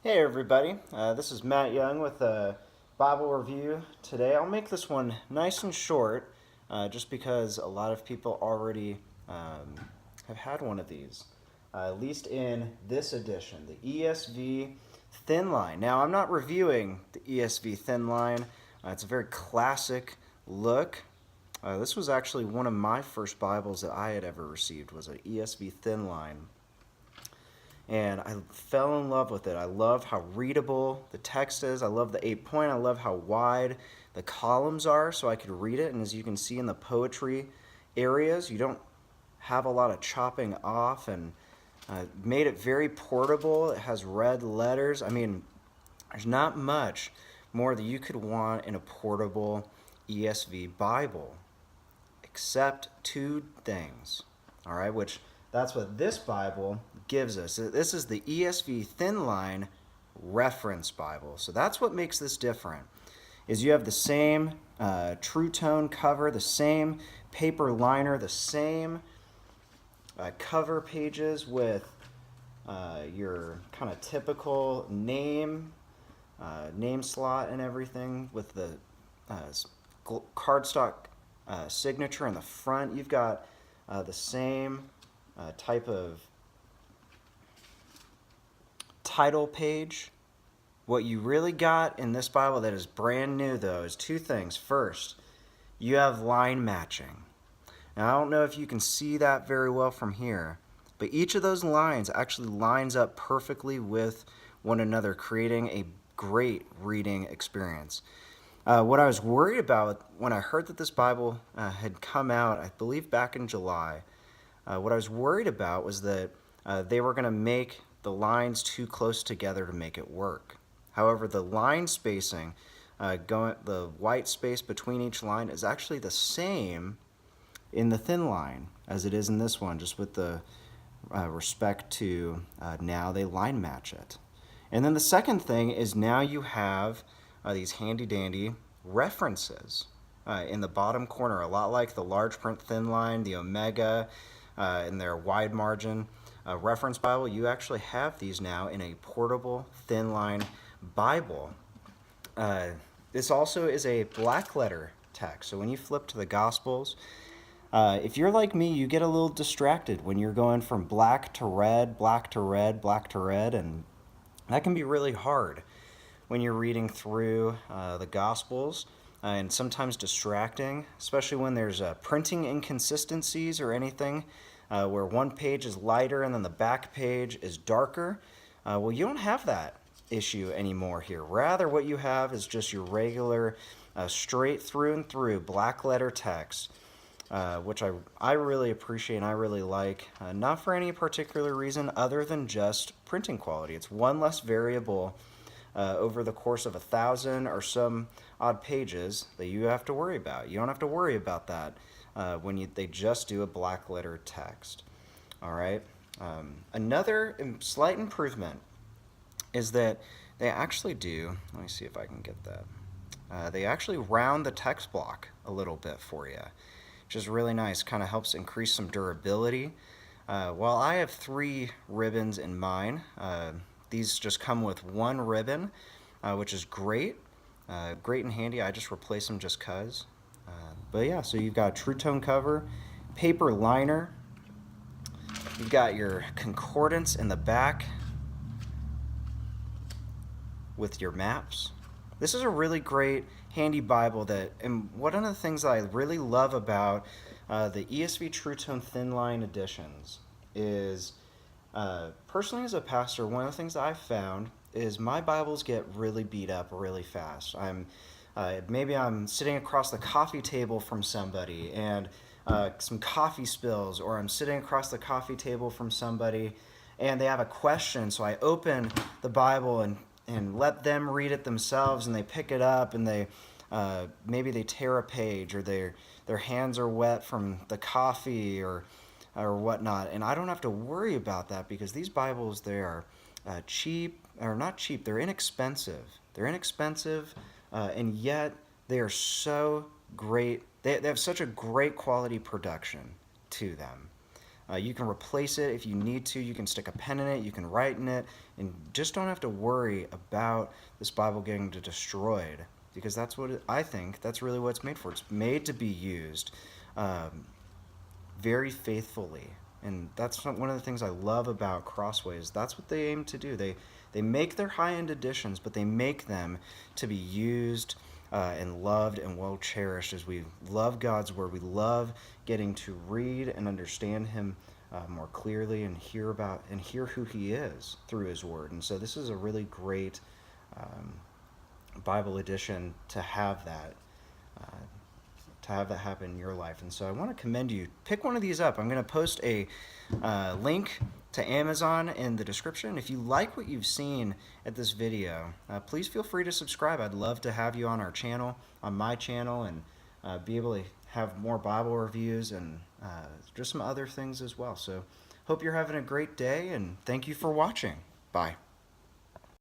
Hey everybody, this is Matt Young with a Bible review. Today I'll make this one nice and short just because a lot of people already have had one of these, at least in this edition, the ESV Thin Line. Now I'm not reviewing the ESV Thin Line, it's a very classic look. This was actually one of my first Bibles that I had ever received, was an ESV Thin Line, and I fell in love with it. I love how readable the text is. I love the 8-point. I love how wide the columns are so I could read it. And as you can see in the poetry areas, you don't have a lot of chopping off, and made it very portable. It has red letters. I mean, there's not much more that you could want in a portable ESV Bible except two things, all right, which that's what this Bible gives us. This is the ESV Thin Line Reference Bible. So that's what makes this different, is you have the same true tone cover, the same paper liner, the same cover pages with your kind of typical name slot and everything, with the cardstock signature in the front. You've got the same type of title page. What you really got in this Bible that is brand new, though, is two things. First, you have line matching. Now, I don't know if you can see that very well from here, but each of those lines actually lines up perfectly with one another, creating a great reading experience. What I was worried about when I heard that this Bible had come out, I believe back in July, what I was worried about was that they were going to make the lines too close together to make it work. However, the line spacing, the white space between each line, is actually the same in the thin line as it is in this one, just with the respect to now they line match it. And then the second thing is now you have these handy dandy references in the bottom corner, a lot like the large print thin line, the Omega, in their wide margin reference Bible. You actually have these now in a portable thin line Bible. This also is a black letter text. So when you flip to the Gospels, if you're like me, you get a little distracted when you're going from black to red, black to red, black to red, and that can be really hard when you're reading through the Gospels, and sometimes distracting, especially when there's printing inconsistencies or anything where one page is lighter and then the back page is darker. Well, you don't have that issue anymore here. Rather, what you have is just your regular straight through and through black letter text, which I really appreciate and I really like, not for any particular reason other than just printing quality. It's one less variable over the course of 1,000 or some odd pages that you have to worry about. You don't have to worry about that when they just do a black letter text. All right. Another slight improvement is that they actually do, let me see if I can get that. They actually round the text block a little bit for you, which is really nice. Kind of helps increase some durability. While I have 3 ribbons in mine, these just come with 1 ribbon, which is great. Great and handy. I just replace them just cuz. But yeah, so you've got true tone cover, paper liner. You've got your concordance in the back with your maps. This is a really great, handy Bible and one of the things that I really love about the ESV True Tone Thin Line editions is, personally as a pastor, one of the things that I've found is my Bibles get really beat up really fast. Maybe I'm sitting across the coffee table from somebody and some coffee spills, or I'm sitting across the coffee table from somebody and they have a question, so I open the Bible and let them read it themselves, and they pick it up and they maybe they tear a page, or their hands are wet from the coffee or whatnot, and I don't have to worry about that because these Bibles, they are cheap, or not cheap, they're inexpensive. They're inexpensive, and yet they are so great. They have such a great quality production to them. You can replace it if you need to. You can stick a pen in it. You can write in it. And just don't have to worry about this Bible getting destroyed, because that's what I think that's really what it's made for. It's made to be used very faithfully. And that's one of the things I love about Crossway is that's what they aim to do. They make their high-end editions, but they make them to be used and loved and well cherished as we love God's Word. We love getting to read and understand Him more clearly and hear who He is through His Word. And so this is a really great Bible edition to have that. Happen in your life. And so I want to commend you. Pick one of these up. I'm going to post a link to Amazon in the description. If you like what you've seen at this video, please feel free to subscribe. I'd love to have you on our channel, on my channel, and be able to have more Bible reviews and just some other things as well. So hope you're having a great day, and thank you for watching. Bye.